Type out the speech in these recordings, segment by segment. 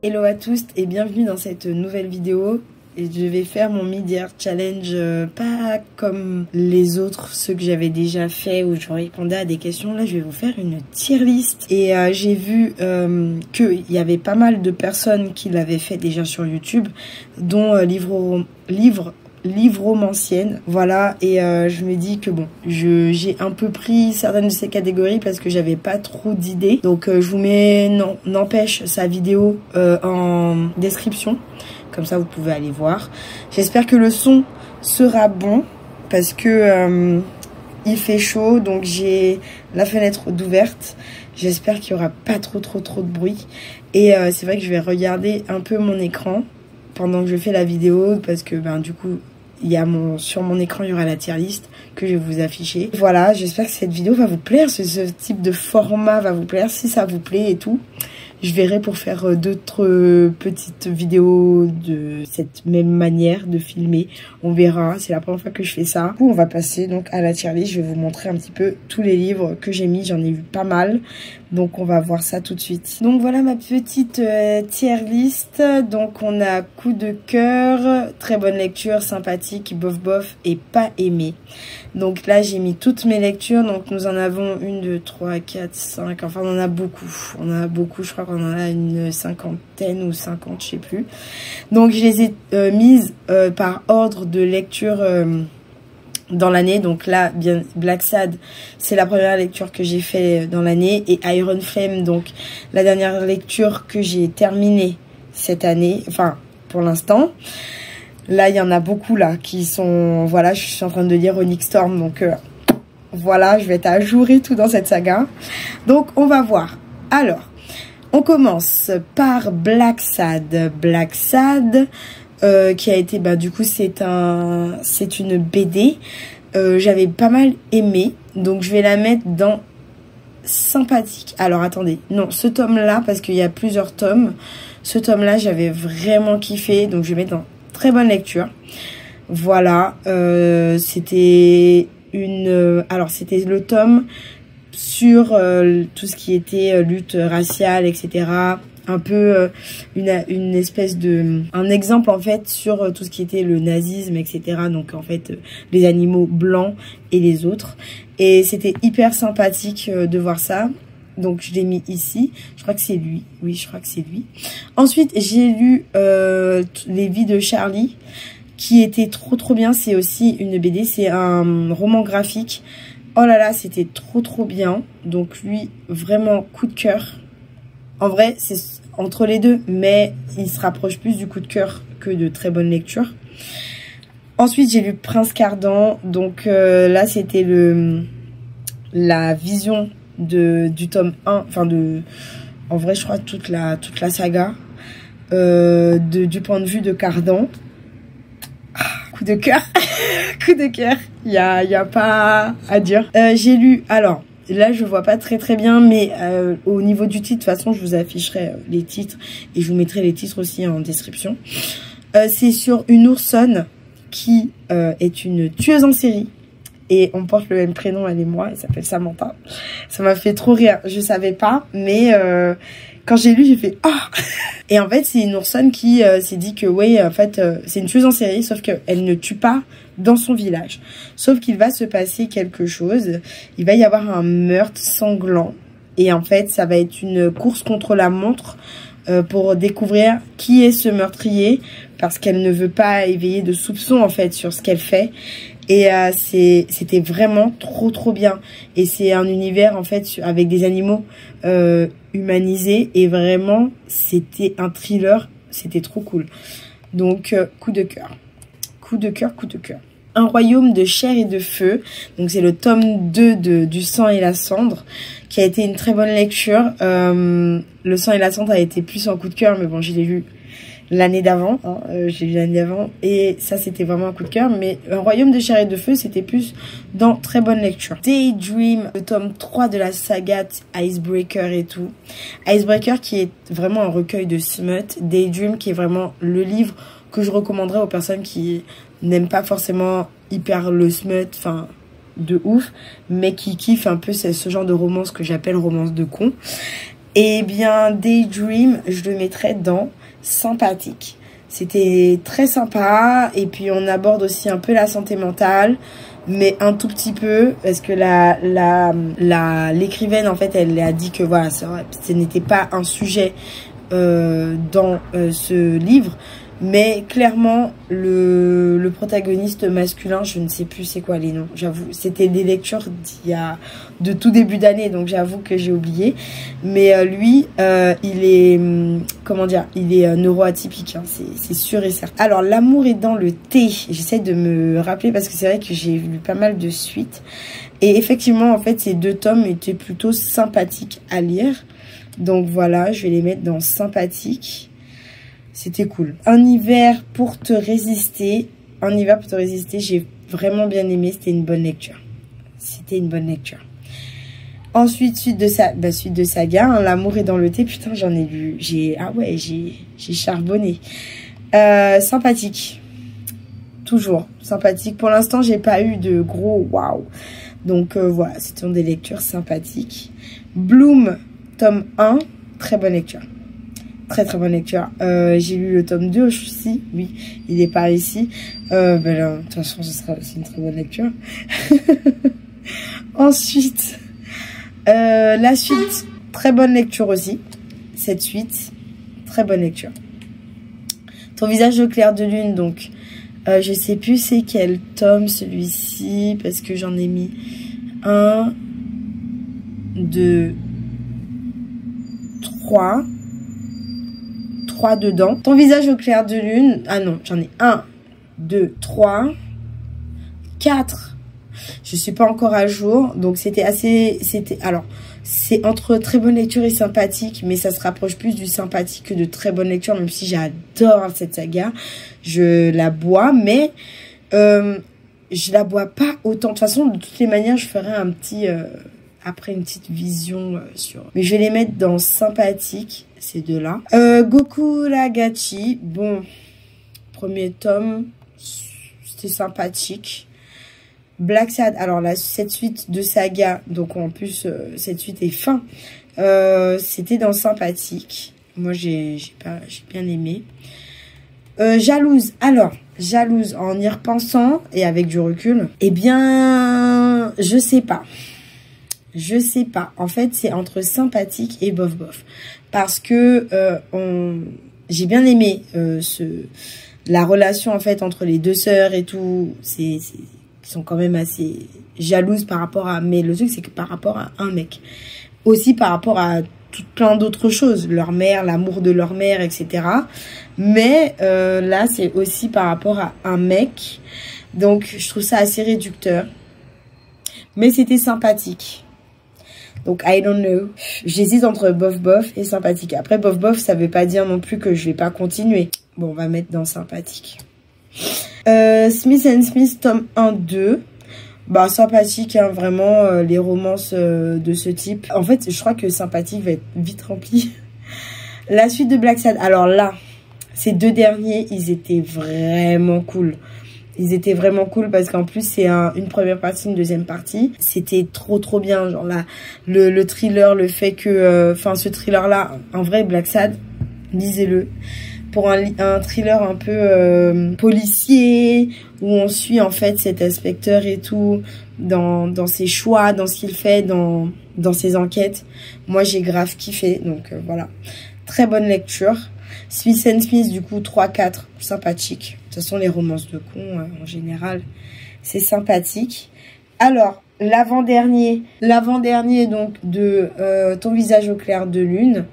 Hello à tous et bienvenue dans cette nouvelle vidéo. Et je vais faire mon mid-year challenge, pas comme les autres, ceux que j'avais déjà fait où je répondais à des questions. Là, je vais vous faire une tier list. Et j'ai vu qu'il y avait pas mal de personnes qui l'avaient fait déjà sur YouTube, dont livre-romancienne, voilà. Et je me dis que bon, j'ai un peu pris certaines de ces catégories parce que j'avais pas trop d'idées. Donc je vous mets, n'empêche, sa vidéo en description. Comme ça, vous pouvez aller voir. J'espère que le son sera bon parce que il fait chaud. Donc, j'ai la fenêtre d'ouverte. J'espère qu'il n'y aura pas trop de bruit. Et c'est vrai que je vais regarder un peu mon écran pendant que je fais la vidéo parce que du coup, sur mon écran, il y aura la tier list que je vais vous afficher. Voilà, j'espère que cette vidéo va vous plaire. Ce type de format va vous plaire. Si ça vous plaît et tout, je verrai pour faire d'autres petites vidéos de cette même manière de filmer. On verra, c'est la première fois que je fais ça. Du coup, on va passer donc à la tier list. Je vais vous montrer un petit peu tous les livres que j'ai mis. J'en ai vu pas mal. Donc on va voir ça tout de suite. Donc voilà ma petite tier list. Donc on a coup de cœur, très bonne lecture, sympathique, bof bof et pas aimé. Donc là j'ai mis toutes mes lectures. Donc nous en avons 1, 2, 3, 4, 5. Enfin on en a beaucoup. On en a beaucoup, je crois qu'on en a une cinquantaine ou 50, je sais plus. Donc je les ai mises par ordre de lecture dans l'année. Donc là, bien Black Sad, c'est la première lecture que j'ai fait dans l'année. Et Iron Flame, donc la dernière lecture que j'ai terminée cette année. Enfin, pour l'instant. Là, il y en a beaucoup là qui sont... Voilà, je suis en train de lire Onyx Storm. Donc voilà, je vais être à jour et tout dans cette saga. Donc, on va voir. Alors, on commence par Black Sad. Black Sad... qui a été, du coup, c'est une BD. J'avais pas mal aimé. Donc, je vais la mettre dans sympathique. Alors, attendez. Non, ce tome-là, parce qu'il y a plusieurs tomes. Ce tome-là, j'avais vraiment kiffé. Donc, je vais mettre dans très bonne lecture. Voilà. C'était alors, c'était le tome sur tout ce qui était lutte raciale, etc., un peu une espèce de... un exemple en fait sur tout ce qui était le nazisme, etc. Donc en fait les animaux blancs et les autres. Et c'était hyper sympathique de voir ça. Donc je l'ai mis ici. Je crois que c'est lui. Oui, je crois que c'est lui. Ensuite j'ai lu Les vies de Charlie, qui était trop bien. C'est aussi une BD. C'est un roman graphique. Oh là là, c'était trop bien. Donc lui, vraiment coup de cœur. En vrai, c'est entre les deux, mais il se rapproche plus du coup de cœur que de très bonne lecture. Ensuite, j'ai lu Prince Cardan. Donc là, c'était la vision du tome 1. Enfin, en vrai, je crois toute la saga. Du point de vue de Cardan. Coup de cœur. Coup de cœur. Il y a pas à dire. J'ai lu... Alors... Là, je vois pas très bien, mais au niveau du titre, de toute façon, je vous afficherai les titres et je vous mettrai les titres aussi en description. C'est sur une oursonne qui est une tueuse en série et on porte le même prénom, elle et moi, elle s'appelle Samantha. Ça m'a fait trop rire, je savais pas, mais quand j'ai lu, j'ai fait « Ah !» Et en fait, c'est une oursonne qui s'est dit que, oui, en fait, c'est une tueuse en série, sauf qu'elle ne tue pas dans son village. Sauf qu'il va se passer quelque chose. Il va y avoir un meurtre sanglant. Et en fait, ça va être une course contre la montre pour découvrir qui est ce meurtrier. Parce qu'elle ne veut pas éveiller de soupçons, en fait, sur ce qu'elle fait. Et c'était vraiment trop bien. Et c'est un univers, en fait, avec des animaux humanisés. Et vraiment, c'était un thriller. C'était trop cool. Donc, coup de cœur. Coup de cœur. Un royaume de chair et de feu. Donc, c'est le tome 2 du sang et la cendre, qui a été une très bonne lecture. Le sang et la cendre a été plus en coup de cœur, mais bon, je l'ai lu l'année d'avant. J'ai lu l'année d'avant. Et ça, c'était vraiment un coup de cœur. Mais un royaume de chair et de feu, c'était plus dans très bonne lecture. Daydream, le tome 3 de la saga Icebreaker et tout. Icebreaker qui est vraiment un recueil de smut. Daydream qui est vraiment le livre que je recommanderais aux personnes qui n'aiment pas forcément hyper le smut, enfin de ouf, mais qui kiffent un peu ce genre de romance que j'appelle romance de con. Et bien, Daydream, je le mettrais dans sympathique. C'était très sympa. Et puis, on aborde aussi un peu la santé mentale, mais un tout petit peu, parce que l'écrivaine, en fait, elle a dit que voilà, ce n'était pas un sujet dans ce livre. Mais clairement, le protagoniste masculin, je ne sais plus c'est quoi les noms, j'avoue. C'était des lectures de tout début d'année, donc j'avoue que j'ai oublié. Mais lui, il est, comment dire, il est neuroatypique, hein, c'est sûr et certain. Alors, L'amour est dans le thé. J'essaie de me rappeler parce que c'est vrai que j'ai lu pas mal de suites. Et effectivement, en fait, ces 2 tomes étaient plutôt sympathiques à lire. Donc voilà, je vais les mettre dans sympathique. C'était cool. Un hiver pour te résister. Un hiver pour te résister, j'ai vraiment bien aimé. C'était une bonne lecture. C'était une bonne lecture. Ensuite, suite de saga, hein, L'amour est dans le thé. Putain, j'en ai lu. J'ai charbonné. Sympathique. Toujours sympathique. Pour l'instant, j'ai pas eu de gros waouh. Donc voilà, c'était des lectures sympathiques. Bloom, tome 1. Très bonne lecture. Très très bonne lecture. J'ai lu le tome 2 aussi. Oui, il est par ici. Là, de toute façon, ce sera aussi une très bonne lecture. Ensuite, la suite. Très bonne lecture aussi. Cette suite. Très bonne lecture. Ton visage au clair de lune. Donc, je sais plus c'est quel tome celui-ci. Parce que j'en ai mis 1, 2, 3 dedans. Ton visage au clair de lune. Ah non, j'en ai 1, 2, 3, 4. Je suis pas encore à jour. Donc alors, c'est entre très bonne lecture et sympathique. Mais ça se rapproche plus du sympathique que de très bonne lecture. Même si j'adore cette saga. Je la bois. Mais je la bois pas autant. De toute façon, de toutes les manières, je ferai un petit... après une petite vision sur... Mais je vais les mettre dans sympathique, ces 2-là. Gokuragachi, bon, premier tome, c'était sympathique. Black Sad, alors cette suite de saga, donc en plus, cette suite est fin. C'était dans sympathique. Moi, j'ai bien aimé. Jalouse, alors, jalouse, en y repensant, et avec du recul, eh bien, je sais pas. Je sais pas. En fait, c'est entre sympathique et bof bof. Parce que j'ai bien aimé la relation en fait entre les 2 sœurs et tout. Ils sont quand même assez jalouses par rapport à... Mais le truc, c'est que par rapport à un mec. Aussi par rapport à plein d'autres choses. Leur mère, l'amour de leur mère, etc. Mais là, c'est aussi par rapport à un mec. Donc, je trouve ça assez réducteur. Mais c'était sympathique. Donc, I don't know. J'hésite entre bof bof et sympathique. Après, bof bof, ça veut pas dire non plus que je vais pas continuer. Bon, on va mettre dans sympathique. Smith & Smith, tome 1, 2. Bah, sympathique, hein, vraiment, les romances de ce type. En fait, je crois que sympathique va être vite rempli. La suite de Black Sad. Alors là, ces 2 derniers, ils étaient vraiment cool. Ils étaient vraiment cool parce qu'en plus, c'est une première partie, une deuxième partie. C'était trop bien. Genre là, le thriller, le fait que... Enfin, ce thriller-là, en vrai, Black Sad, lisez-le. Pour un thriller un peu policier, où on suit en fait cet inspecteur et tout, dans ses choix, dans ce qu'il fait, dans ses enquêtes. Moi, j'ai grave kiffé. Donc voilà. Très bonne lecture. Smith & Smith, du coup, 3-4, sympathique. De toute façon, les romances de cons, en général, c'est sympathique. Alors, l'avant-dernier donc de Ton visage au clair de lune,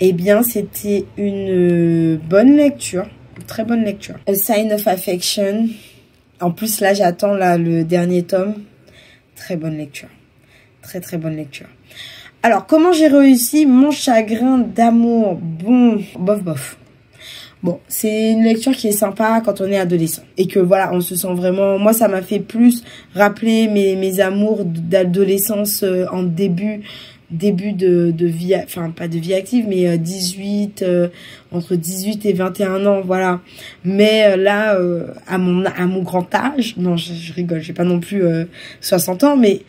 eh bien, c'était une bonne lecture, une très bonne lecture. A Sign of Affection. En plus, là, j'attends le dernier tome. Très bonne lecture. Très bonne lecture. Alors, comment j'ai réussi mon chagrin d'amour? Bon, bof. Bon, c'est une lecture qui est sympa quand on est adolescent. Et que voilà, on se sent vraiment... Moi, ça m'a fait plus rappeler mes amours d'adolescence en début de vie... Enfin, pas de vie active, mais entre 18 et 21 ans, voilà. Mais là, à mon grand âge... Non, je rigole, j'ai pas non plus 60 ans, mais...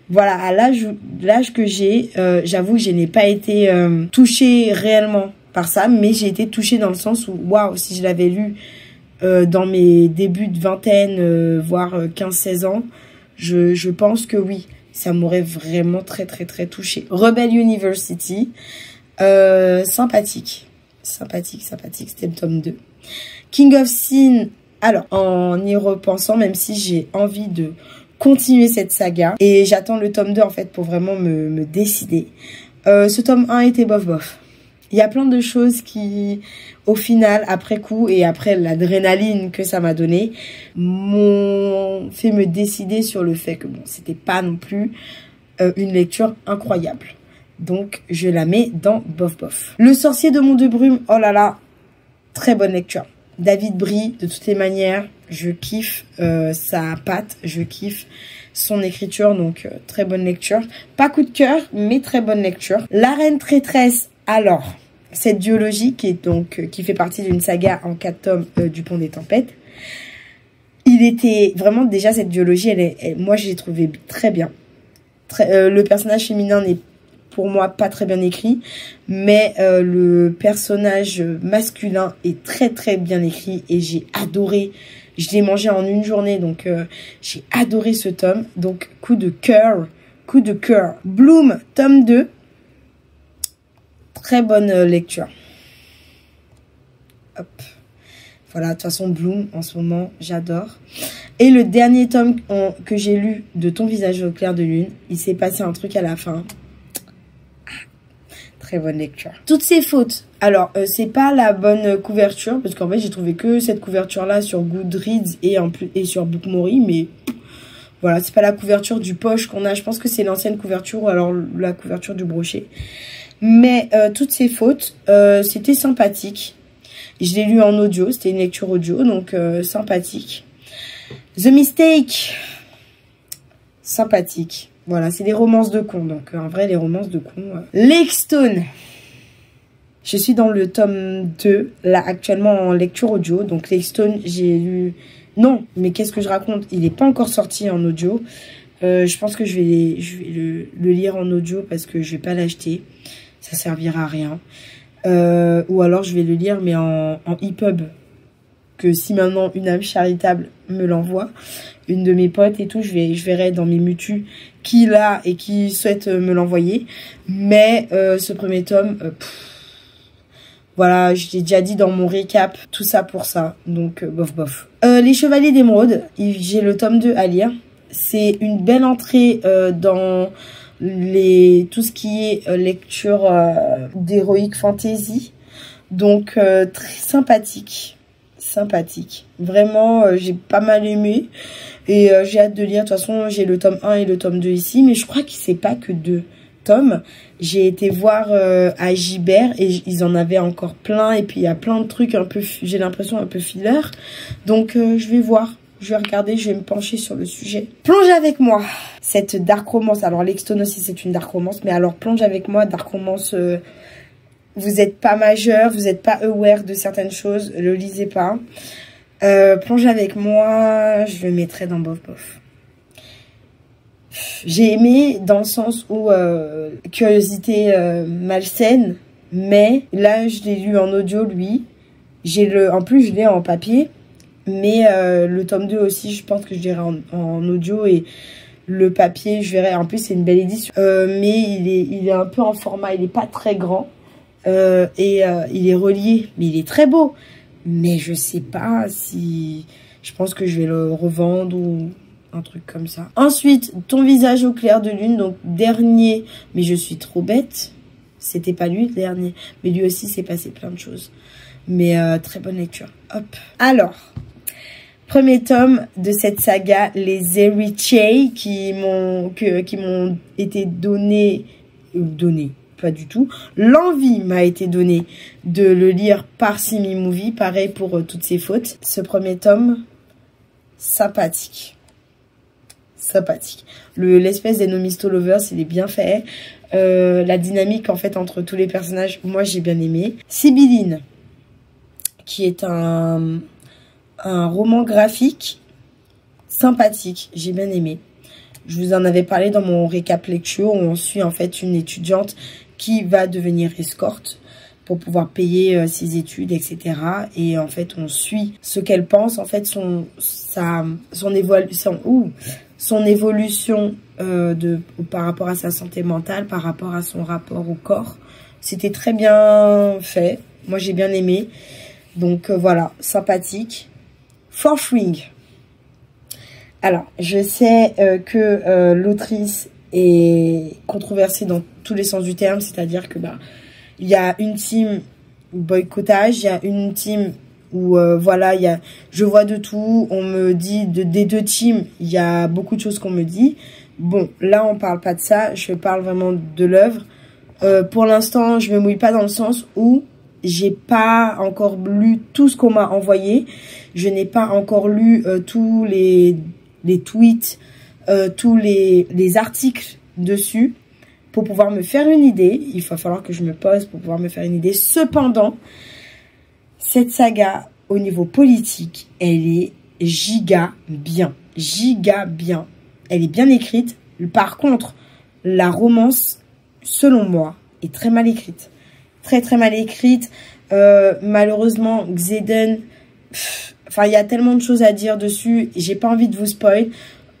voilà, à l'âge que j'ai, j'avoue que je n'ai pas été touchée réellement par ça, mais j'ai été touchée dans le sens où, waouh, si je l'avais lu dans mes débuts de vingtaine, voire 15-16 ans, je pense que oui, ça m'aurait vraiment très touchée. Rebel University, sympathique, c'était le tome 2. King of Sin, alors, en y repensant, même si j'ai envie de continuer cette saga, et j'attends le tome 2 en fait pour vraiment me décider, ce tome 1 était bof. Il y a plein de choses qui, au final, après coup et après l'adrénaline que ça m'a donné, m'ont fait me décider sur le fait que bon, c'était pas non plus une lecture incroyable. Donc, je la mets dans bof. Le sorcier de Mont de Brume, oh là là, très bonne lecture. David Brie, de toutes les manières, je kiffe sa patte, je kiffe son écriture, donc très bonne lecture. Pas coup de cœur, mais très bonne lecture. La Reine Traîtresse, alors, cette duologie qui fait partie d'une saga en 4 tomes du Pont des Tempêtes. Il était vraiment, déjà cette duologie, moi je l'ai trouvée très bien. Le personnage féminin n'est pour moi pas très bien écrit, mais le personnage masculin est très bien écrit et j'ai adoré. Je l'ai mangé en une journée, donc j'ai adoré ce tome. Donc coup de cœur. Bloom, tome 2. Très bonne lecture. Hop. Voilà, de toute façon Bloom en ce moment, j'adore. Et le dernier tome que j'ai lu de Ton visage au clair de lune, il s'est passé un truc à la fin. Très bonne lecture. Toutes ces fautes. Alors, c'est pas la bonne couverture, parce qu'en fait, j'ai trouvé que cette couverture-là sur Goodreads et sur Bookmori, mais voilà, c'est pas la couverture du poche qu'on a. Je pense que c'est l'ancienne couverture ou alors la couverture du brochet. Mais toutes ces fautes, c'était sympathique. Je l'ai lu en audio, c'était une lecture audio, donc sympathique. The Mistake, sympathique. Voilà, c'est des romances de cons, donc en vrai, les romances de cons. Lake Stone. Je suis dans le tome 2, là, actuellement en lecture audio. Donc Lake Stone, j'ai lu... Non, mais qu'est-ce que je raconte? Il n'est pas encore sorti en audio. Je pense que je vais le lire en audio parce que je vais pas l'acheter. Ça servira à rien. Ou alors je vais le lire, mais en EPUB. Que si maintenant une âme charitable me l'envoie, une de mes potes et tout, je verrai dans mes mutus qui l'a et qui souhaite me l'envoyer. Mais ce premier tome, voilà, je l'ai déjà dit dans mon récap, tout ça pour ça. Donc, bof. Les Chevaliers d'Émeraude, j'ai le tome 2 à lire. C'est une belle entrée dans tout ce qui est lecture d'Heroic Fantasy. Donc, très sympathique. Vraiment, j'ai pas mal aimé. Et j'ai hâte de lire. De toute façon, j'ai le tome 1 et le tome 2 ici. Mais je crois que c'est pas que 2 tomes. J'ai été voir à Gibert et ils en avaient encore plein. Et puis, il y a plein de trucs un peu, j'ai l'impression, un peu filler. Donc, je vais voir. Je vais regarder, je vais me pencher sur le sujet. Plonge avec moi cette dark romance. Alors, Lake Stone aussi, c'est une dark romance. Mais alors, plonge avec moi, dark romance... vous n'êtes pas majeur, vous n'êtes pas aware de certaines choses, le lisez pas. Plonge avec moi, je le mettrai dans bof. J'ai aimé dans le sens où curiosité malsaine, mais là je l'ai lu en audio lui. En plus je l'ai en papier, mais le tome 2 aussi je pense que je lirai en audio et le papier je verrai. En plus c'est une belle édition, mais il est un peu en format, il n'est pas très grand. Il est relié, mais il est très beau. Mais je sais pas si... Je pense que je vais le revendre ou un truc comme ça. Ensuite, Ton visage au clair de lune. Donc, dernier. Mais je suis trop bête. C'était pas lui, le dernier. Mais lui aussi, s'est passé plein de choses. Mais très bonne lecture. Hop. Alors, premier tome de cette saga, les Héritiers, qui m'ont été donnés... Pas du tout. L'envie m'a été donnée de le lire par Simi Movie. Pareil pour toutes ses fautes. Ce premier tome, sympathique. L'espèce d'Enomisto Lovers, il est bien fait. La dynamique en fait entre tous les personnages, moi j'ai bien aimé. Sibylline, qui est un roman graphique sympathique. J'ai bien aimé. Je vous en avais parlé dans mon récap lecture où on suit en fait une étudiante qui va devenir escorte pour pouvoir payer ses études, etc. Et en fait, on suit ce qu'elle pense, en fait, son évolution par rapport à sa santé mentale, par rapport à son rapport au corps. C'était très bien fait. Moi, j'ai bien aimé. Donc, voilà, sympathique. Fourth Ring. Alors, je sais que l'autrice est controversée dans tous les sens du terme, c'est-à-dire que il y a une team boycottage, il y a une team où voilà, je vois de tout, on me dit des deux teams, il y a beaucoup de choses qu'on me dit. Bon, là on parle pas de ça, je parle vraiment de l'œuvre. Pour l'instant, je me mouille pas dans le sens où j'ai pas encore lu tout ce qu'on m'a envoyé. Je n'ai pas encore lu tous les tweets, tous les articles dessus. Pour pouvoir me faire une idée, il va falloir que je me pose pour pouvoir me faire une idée. Cependant, cette saga, au niveau politique, elle est giga bien. Giga bien. Elle est bien écrite. Par contre, la romance, selon moi, est très mal écrite. Très, très mal écrite. Malheureusement, Xaden... Enfin, il y a tellement de choses à dire dessus. J'ai pas envie de vous spoil.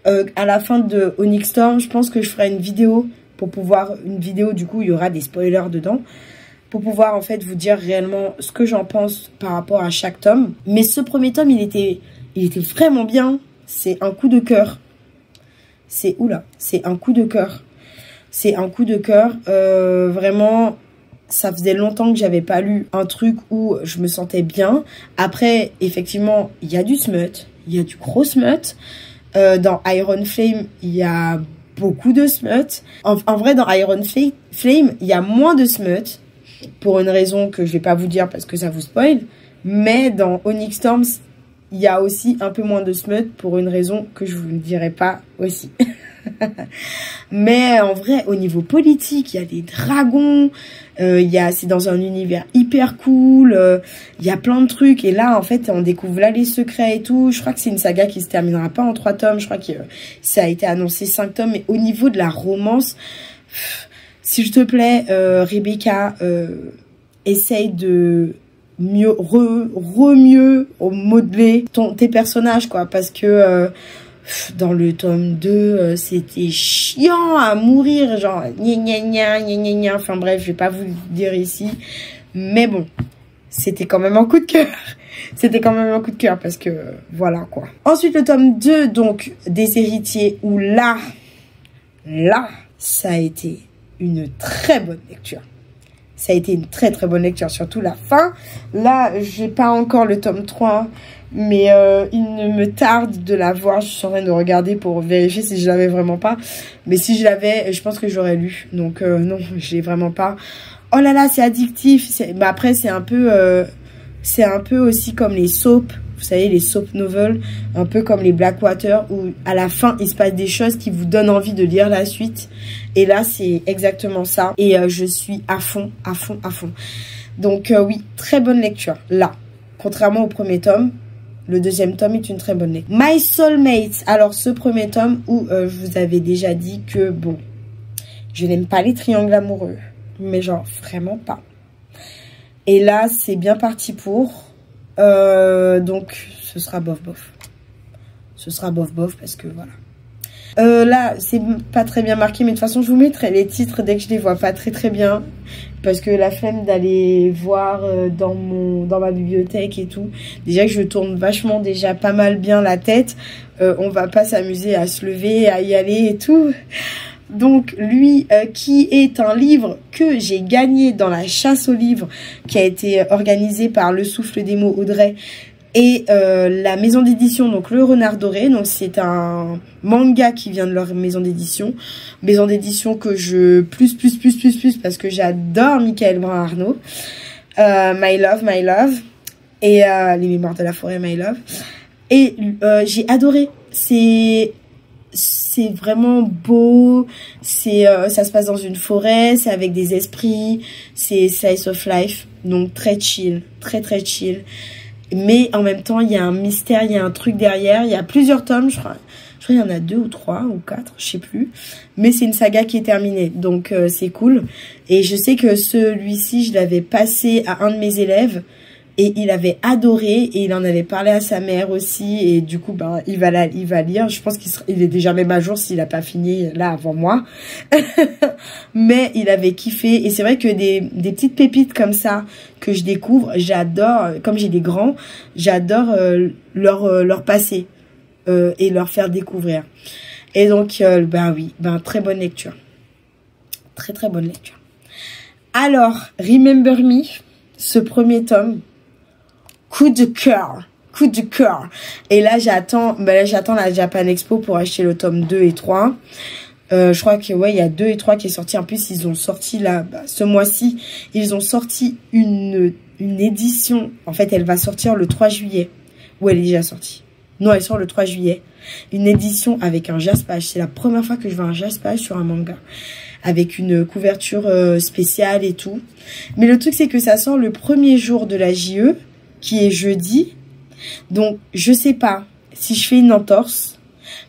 À la fin de Onyx Storm, je pense que je ferai une vidéo... du coup, il y aura des spoilers dedans, pour pouvoir en fait vous dire réellement ce que j'en pense par rapport à chaque tome. Mais ce premier tome, il était vraiment bien. C'est un coup de cœur. C'est un coup de cœur. C'est un coup de cœur. Vraiment, ça faisait longtemps que j'avais pas lu un truc où je me sentais bien. Après, effectivement, il y a du smut, il y a du gros smut. Dans Iron Flame, il y a beaucoup de smut. En vrai, dans Iron Flame, il y a moins de smut, pour une raison que je vais pas vous dire parce que ça vous spoil. Mais dans Onyx Storms, il y a aussi un peu moins de smut pour une raison que je vous ne dirai pas aussi. Mais en vrai, au niveau politique, il y a des dragons, c'est dans un univers hyper cool, il y a plein de trucs. Et là, en fait, on découvre là les secrets et tout. Je crois que c'est une saga qui se terminera pas en 3 tomes. Je crois que ça a été annoncé 5 tomes. Mais au niveau de la romance, s'il te plaît, Rebecca, essaye de mieux modeler tes personnages, quoi, parce que dans le tome 2, c'était chiant à mourir, genre gna, enfin bref, je vais pas vous le dire ici, mais bon, c'était quand même un coup de cœur. C'était quand même un coup de cœur parce que voilà, quoi. Ensuite, le tome 2, donc des héritiers, où là, ça a été une très bonne lecture. Ça a été une très très bonne lecture, surtout la fin. Là, j'ai pas encore le tome 3, mais il ne me tarde de la voir. Je suis en train de regarder pour vérifier si je l'avais vraiment pas. Mais si je l'avais, je pense que j'aurais lu. Donc non, je l'ai vraiment pas. Oh là là, c'est addictif. Mais après, c'est un peu aussi comme les soaps. Vous savez, les soap novels, un peu comme les Blackwater, où à la fin, il se passe des choses qui vous donnent envie de lire la suite. Et là, c'est exactement ça. Et je suis à fond. Donc oui, très bonne lecture. Là, contrairement au premier tome, le deuxième tome est une très bonne lecture. My Soulmate. Alors, ce premier tome où je vous avais déjà dit que, bon, je n'aime pas les triangles amoureux. Mais genre, vraiment pas. Et là, c'est bien parti pour... donc ce sera bof. Ce sera bof parce que voilà. Là, c'est pas très bien marqué, mais de toute façon, je vous mettrai les titres dès que je les vois pas très bien. Parce que la flemme d'aller voir dans ma bibliothèque et tout. Déjà que je tourne vachement déjà pas mal bien la tête. On va pas s'amuser à se lever, à y aller et tout. Donc lui, qui est un livre que j'ai gagné dans la chasse aux livres qui a été organisée par Le Souffle des mots Audrey et la maison d'édition, donc Le Renard Doré. Donc c'est un manga qui vient de leur maison d'édition que je plus parce que j'adore Michael Brun-Arnaud. My Love et Les Mémoires de la forêt, My Love. Et j'ai adoré. C'est vraiment beau, ça se passe dans une forêt, c'est avec des esprits, c'est slice of life, donc très chill, très chill. Mais en même temps, il y a un mystère, il y a un truc derrière, il y a plusieurs tomes, je crois. Je crois qu'il y en a 2 ou 3 ou 4, je sais plus. Mais c'est une saga qui est terminée, donc c'est cool. Et je sais que celui-ci, je l'avais passé à un de mes élèves. Et il avait adoré et il en avait parlé à sa mère aussi. Et du coup, ben, il va lire. Je pense qu'il est déjà même à jour s'il n'a pas fini là avant moi. Mais il avait kiffé. Et c'est vrai que des petites pépites comme ça que je découvre, j'adore. Comme j'ai des grands, j'adore leur passer et leur faire découvrir. Et donc, ben oui, ben très bonne lecture. Très très bonne lecture. Alors, Remember Me, ce premier tome. Coup de cœur. Coup de cœur. Et là, j'attends la Japan Expo pour acheter le tome 2 et 3. Je crois que, ouais, il y a 2 et 3 qui est sorti. En plus, ils ont sorti, là, ce mois-ci, ils ont sorti une édition. En fait, elle va sortir le 3 juillet. Ou elle est déjà sortie. Non, elle sort le 3 juillet. Une édition avec un jaspage. C'est la première fois que je vois un jaspage sur un manga. Avec une couverture spéciale et tout. Mais le truc, c'est que ça sort le premier jour de la JE. Qui est jeudi. Donc, je sais pas si je fais une entorse.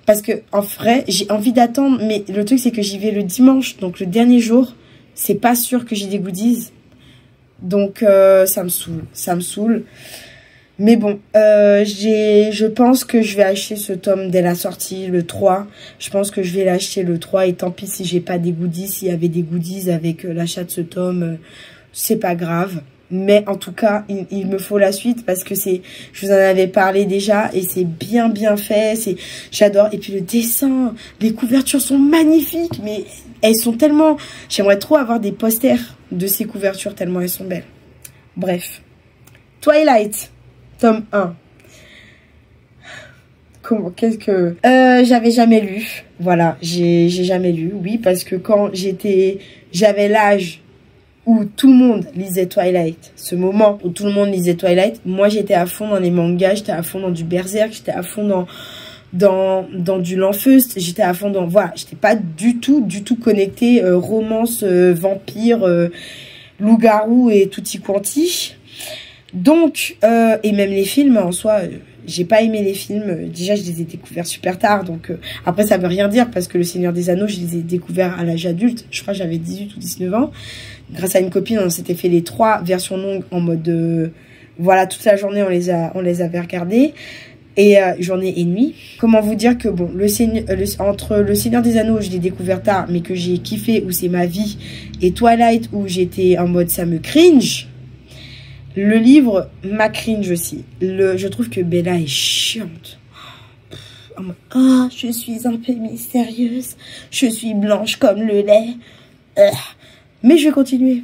Parce que, en vrai, j'ai envie d'attendre. Mais le truc, c'est que j'y vais le dimanche. Donc, le dernier jour, c'est pas sûr que j'ai des goodies. Donc, ça me saoule. Ça me saoule. Mais bon, je pense que je vais acheter ce tome dès la sortie, le 3. Je pense que je vais l'acheter le 3. Et tant pis si j'ai pas des goodies. S'il y avait des goodies avec l'achat de ce tome, c'est pas grave. Mais en tout cas, il me faut la suite parce que je vous en avais parlé déjà et c'est bien fait. J'adore. Et puis le dessin, les couvertures sont magnifiques, mais elles sont tellement... J'aimerais trop avoir des posters de ces couvertures tellement elles sont belles. Bref. Twilight, tome 1. J'avais jamais lu. Voilà, j'ai jamais lu. Oui, parce que quand j'avais l'âge où tout le monde lisait Twilight, ce moment où tout le monde lisait Twilight, moi j'étais à fond dans les mangas, j'étais à fond dans du Berserk, j'étais à fond dans du Lanfeust, j'étais à fond dans... Voilà, j'étais pas du tout connectée romance, vampire, loup-garou et tutti quanti. Donc, et même les films en soi... j'ai pas aimé les films. Déjà, je les ai découverts super tard. Donc, après, ça veut rien dire parce que Le Seigneur des Anneaux, je les ai découverts à l'âge adulte. Je crois que j'avais 18 ou 19 ans. Grâce à une copine, on s'était fait les 3 versions longues en mode... voilà, toute la journée, on les avait regardées. Et journée et nuit. Comment vous dire que, bon, entre Le Seigneur des Anneaux, je l'ai découvert tard, mais que j'ai kiffé, où c'est ma vie, et Twilight, où j'étais en mode ça me cringe. Le livre m'a cringe aussi. Je trouve que Bella est chiante. Ah, je suis un peu mystérieuse. Je suis blanche comme le lait. Mais je vais continuer.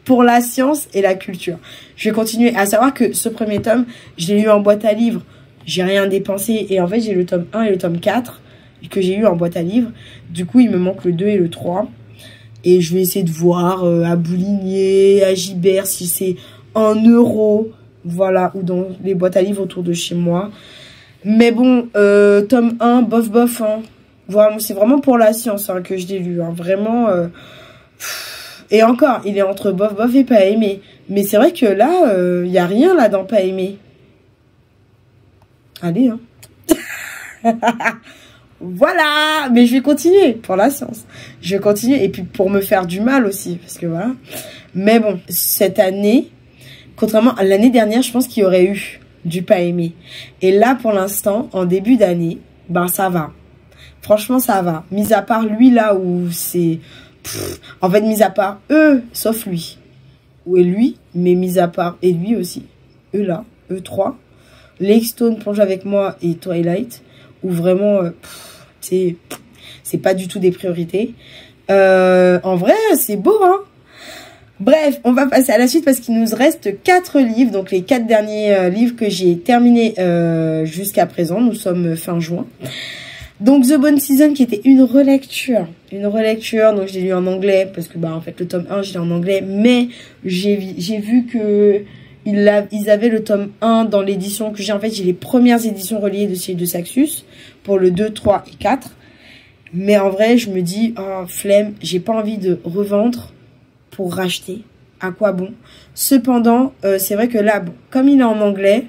Pour la science et la culture. Je vais continuer. À savoir que ce premier tome, je l'ai lu en boîte à livres. J'ai rien dépensé. Et en fait, j'ai le tome 1 et le tome 4 que j'ai eu en boîte à livres. Du coup, il me manque le 2 et le 3. Et je vais essayer de voir à Bouligné, à Gibert, si c'est 1 €, voilà, ou dans les boîtes à livres autour de chez moi. Mais bon, tome 1, bof, hein. Voilà, c'est vraiment pour la science hein, que je l'ai lu, hein. Vraiment. Et encore, il est entre bof et pas aimé. Mais c'est vrai que là, il n'y a rien là dans pas aimé. Allez, hein. Voilà, mais je vais continuer pour la science. Je vais continuer, et puis pour me faire du mal aussi, parce que voilà. Mais bon, cette année... Contrairement à l'année dernière, je pense qu'il y aurait eu du pas aimé. Et là, pour l'instant, en début d'année, ben ça va. Franchement, ça va. Mis à part lui, là où c'est... En fait, mis à part eux, sauf lui. Ou et lui, mais mis à part... Et lui aussi. Eux là, eux 3. Lake Stone plonge avec moi et Twilight. Où vraiment, c'est pas du tout des priorités. En vrai, c'est beau, hein. Bref, on va passer à la suite parce qu'il nous reste 4 livres. Donc les 4 derniers livres que j'ai terminés jusqu'à présent. Nous sommes fin juin. Donc The Bone Season qui était une relecture. Donc je l'ai lu en anglais parce que bah en fait le tome 1 je l'ai en anglais. Mais j'ai vu que ils avaient le tome 1 dans l'édition que j'ai. En fait j'ai les premières éditions reliées de chez de Saxus pour le 2, 3 et 4. Mais en vrai je me dis, oh flemme, j'ai pas envie de revendre pour racheter, à quoi bon. Cependant, c'est vrai que là, bon, comme il est en anglais,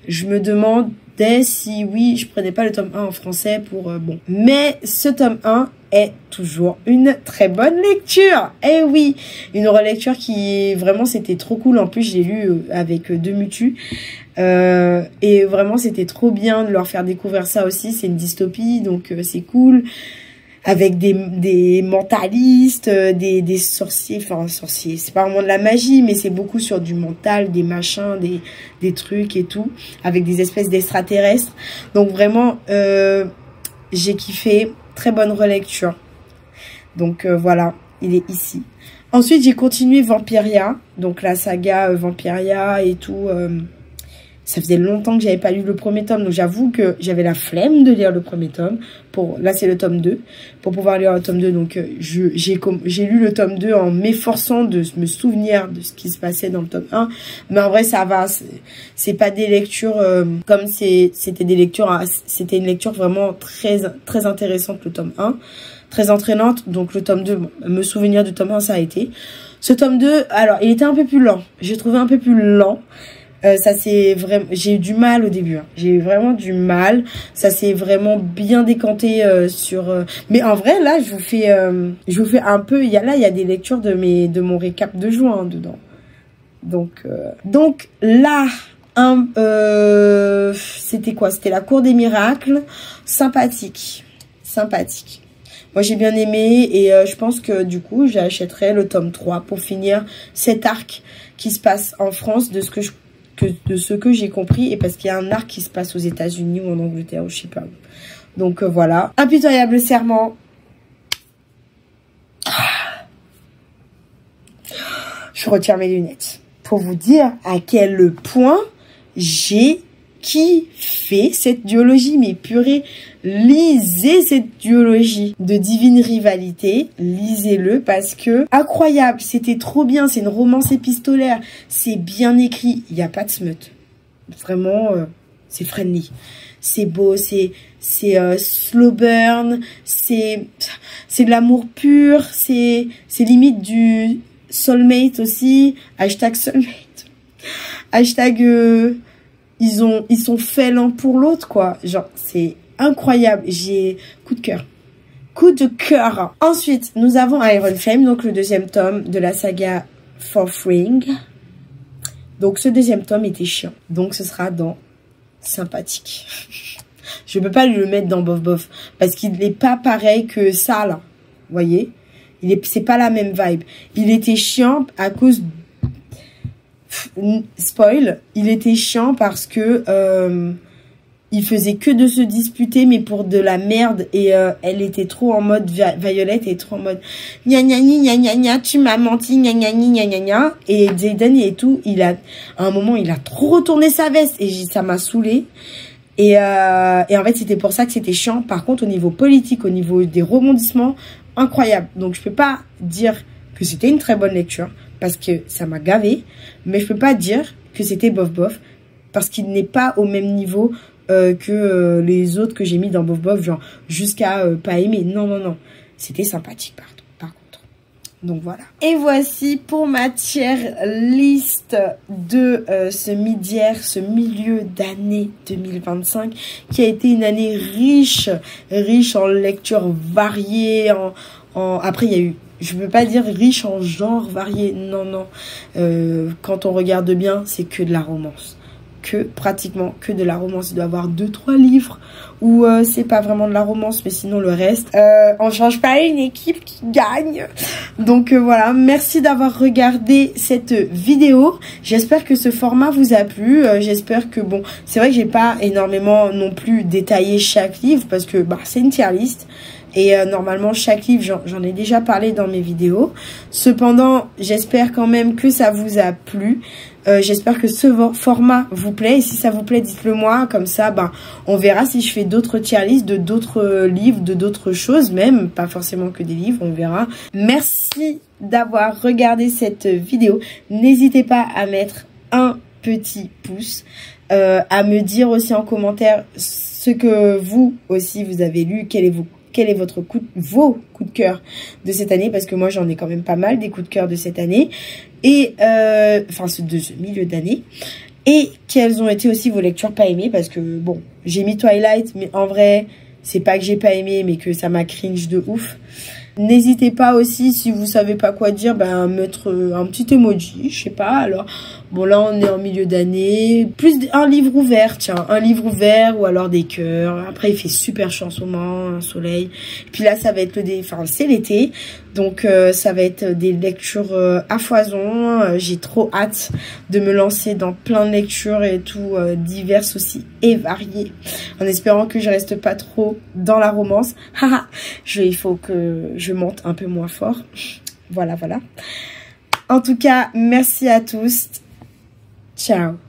je me demandais si oui, je prenais pas le tome 1 en français pour bon. Mais ce tome 1 est toujours une très bonne lecture. Eh oui, une relecture qui vraiment c'était trop cool. En plus, j'ai lu avec deux mutus. Et vraiment c'était trop bien de leur faire découvrir ça aussi. C'est une dystopie, donc c'est cool. Avec des mentalistes, des sorciers, enfin sorciers, c'est pas vraiment de la magie, mais c'est beaucoup sur du mental, des machins, des trucs et tout, avec des espèces d'extraterrestres. Donc vraiment, j'ai kiffé, très bonne relecture. Donc voilà, il est ici. Ensuite, j'ai continué Vampiria, donc la saga Vampiria et tout. Ça faisait longtemps que j'avais pas lu le premier tome, donc j'avoue que j'avais la flemme de lire le premier tome. Là, c'est le tome 2. Pour pouvoir lire le tome 2, donc j'ai lu le tome 2 en m'efforçant de me souvenir de ce qui se passait dans le tome 1. Mais en vrai, ça va. C'est pas des lectures comme c'était des lectures. C'était une lecture vraiment très, très intéressante, le tome 1. Très entraînante. Donc le tome 2, bon, me souvenir du tome 1, ça a été. Ce tome 2, alors, il était un peu plus lent. J'ai trouvé un peu plus lent. Ça c'est vraiment, j'ai eu du mal au début, hein. J'ai eu vraiment du mal. Ça s'est vraiment bien décanté sur. Mais en vrai là, je vous fais un peu. Il y a des lectures de mon récap de juin dedans. Donc là, c'était quoi? C'était la Cour des miracles, sympathique. Moi j'ai bien aimé et je pense que du coup j'achèterai le tome 3 pour finir cet arc qui se passe en France de ce que j'ai compris, et parce qu'il y a un arc qui se passe aux États-Unis ou en Angleterre ou je sais pas. Donc voilà. Impitoyable serment. Je retire mes lunettes pour vous dire à quel point j'ai kiffé cette duologie. Mais purée, lisez cette duologie de Divine Rivalité, lisez-le parce que incroyable, c'était trop bien, c'est une romance épistolaire, c'est bien écrit, il n'y a pas de smut, vraiment c'est friendly, c'est beau, c'est slow burn, c'est de l'amour pur, c'est limite du soulmate aussi, hashtag soulmate, hashtag ils sont faits l'un pour l'autre quoi, genre c'est incroyable, j'ai coup de cœur. Coup de cœur. Ensuite, nous avons Iron Flame, donc le deuxième tome de la saga Fourth Ring. Donc ce deuxième tome était chiant. Donc ce sera dans sympathique. Je peux pas le mettre dans bof bof parce qu'il n'est pas pareil que ça là. Vous voyez? C'est pas la même vibe. Il était chiant à cause spoil, il était chiant parce que il faisait que de se disputer mais pour de la merde et elle était trop en mode Violette et trop en mode gna gna gna gna gna tu m'as menti gna gna gna gna gna et Zayden et tout, à un moment il a trop retourné sa veste et ça m'a saoulé et en fait c'était pour ça que c'était chiant. Par contre au niveau politique, au niveau des rebondissements, incroyable. Donc je peux pas dire que c'était une très bonne lecture parce que ça m'a gavé, mais je peux pas dire que c'était bof bof parce qu'il n'est pas au même niveau que les autres que j'ai mis dans bof bof, genre jusqu'à pas aimer. Non, c'était sympathique par contre. Donc voilà. Et voici pour ma tier liste de ce milieu d'année 2025 qui a été une année riche en lectures variées, après il y a eu, je ne veux pas dire riche en genres variés, non. Quand on regarde bien, c'est que de la romance. Pratiquement que de la romance. Il doit y avoir 2-3 livres où c'est pas vraiment de la romance, mais sinon le reste, on change pas une équipe qui gagne. Donc voilà, merci d'avoir regardé cette vidéo. J'espère que ce format vous a plu. J'espère que bon, c'est vrai que j'ai pas énormément non plus détaillé chaque livre parce que bah c'est une tier list. Et normalement, chaque livre, j'en ai déjà parlé dans mes vidéos. Cependant, j'espère quand même que ça vous a plu. J'espère que ce format vous plaît. Et si ça vous plaît, dites-le moi. Comme ça, ben, on verra si je fais d'autres tier lists, de d'autres livres, de d'autres choses même. Pas forcément que des livres, on verra. Merci d'avoir regardé cette vidéo. N'hésitez pas à mettre un petit pouce. À me dire aussi en commentaire ce que vous aussi vous avez lu. Quel est vos coups de cœur de cette année, parce que moi j'en ai quand même pas mal des coups de cœur de cette année et enfin de ce milieu d'année. et quelles ont été aussi vos lectures pas aimées, parce que bon, j'ai mis Twilight, mais en vrai, c'est pas que j'ai pas aimé, mais que ça m'a cringe de ouf. N'hésitez pas aussi, si vous savez pas quoi dire, ben mettre un petit emoji, je sais pas. Alors, bon là on est en milieu d'année, plus un livre ouvert, tiens, un livre ouvert ou alors des cœurs. Après il fait super chaud en ce moment, un soleil. Puis là ça va être enfin c'est l'été, donc ça va être des lectures à foison. J'ai trop hâte de me lancer dans plein de lectures et tout, diverses aussi et variées, en espérant que je reste pas trop dans la romance. Il faut que je monte un peu moins fort. Voilà. En tout cas, merci à tous. Ciao.